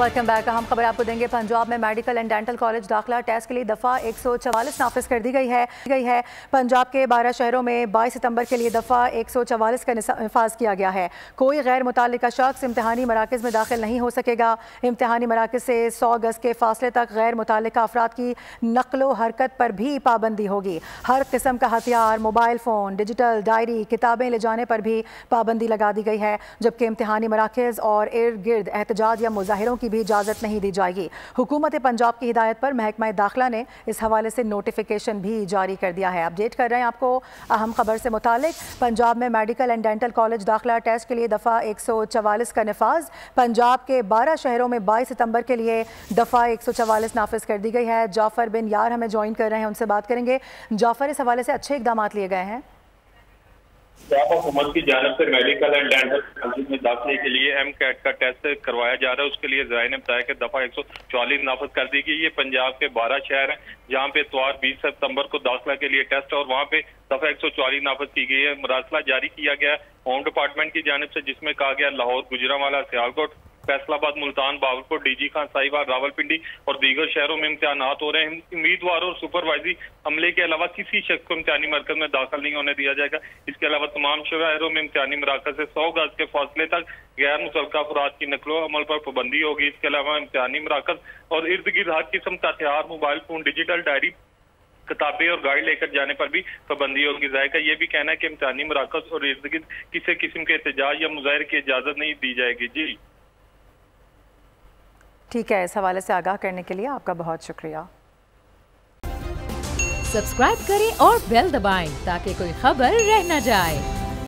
Welcome back. हम खबर आपको देंगे। पंजाब में मेडिकल एंड डेंटल कॉलेज दाखिला टेस्ट के लिए दफ़ा 144 नाफिज कर दी गई है। पंजाब के 12 शहरों में 22 सितंबर के लिए दफ़ा 144 का नफाज किया गया है। कोई गैर मुताल्लिका शख्स इम्तहानी मराकज़ में दाखिल नहीं हो सकेगा। इम्तहानी मराकज़ से 100 गज के फासले तक गैर मुताल्लिका अफराद की नकलो हरकत पर भी पाबंदी होगी। हर किस्म का हथियार, मोबाइल फ़ोन, डिजिटल डायरी, किताबें ले जाने पर भी पाबंदी लगा दी गई है, जबकि इम्तहानी मराकज़ और इर्द गिर्द एहतजाज या मुजाहिरों की भी इजाज़त नहीं दी जाएगी। हुकूमत पंजाब की हिदायत पर महकमा दाखिला ने इस हवाले से नोटिफिकेशन भी जारी कर दिया है। अपडेट कर रहे हैं आपको अहम खबर से मुतालिक। पंजाब में मेडिकल एंड डेंटल कॉलेज दाखिला टेस्ट के लिए दफ़ा 144 का नफाज। पंजाब के 12 शहरों में 22 सितंबर के लिए दफ़ा 144 नाफिज कर दी गई है। जाफर बिन यार हमें ज्वाइन कर रहे हैं, उनसे बात करेंगे। जाफर, इस हवाले से अच्छे इकदाम लिए गए हैं। हुकूमत की जानिब से मेडिकल एंड डेंटल कॉलेज में दाखिले के लिए एम-कैट का टेस्ट करवाया जा रहा है। उसके लिए ज़राए ने बताया कि दफ़ा 144 नाफिज कर दी गई। ये पंजाब के 12 शहर हैं जहाँ पे इतवार 20 सितंबर को दाखिला के लिए टेस्ट और वहाँ पे दफ़ा 144 नाफिज की गई है। मरासला जारी किया गया होम डिपार्टमेंट की जानिब से, जिसमें कहा गया लाहौर, गुजरांवाला, सियालकोट, फैसलाबाद, मुल्तान, बावलपुर, डीजी खान, साहिवाल, रावलपिंडी और दीगर शहरों में इम्तिहानात हो रहे हैं। उम्मीदवारों और सुपरवाइजरी अमले के अलावा किसी शख्स को इम्तिहानी मरकज में दाखिल नहीं होने दिया जाएगा। इसके अलावा तमाम शहरों में इम्तिहानी मराकज से 100 गज के फासले तक गैर मुतल्लिका अफराद की नकलो अमल पर पाबंदी होगी। इसके अलावा इम्तिहानी मराकज और इर्द गिर्द हर किस्म का हथियार, मोबाइल फोन, डिजिटल डायरी, किताबें और गाइड लेकर जाने पर भी पाबंदी होगी। जायका ये भी कहना है कि इम्तिहानी मराकज और इर्द गिर्द किसी किस्म के एहतजाज या मुजाहिरे की इजाजत नहीं दी जाएगी। जी ठीक है, इस हवाले से आगाह करने के लिए आपका बहुत शुक्रिया। सब्सक्राइब करें और बेल दबाएं ताकि कोई खबर रह न जाए।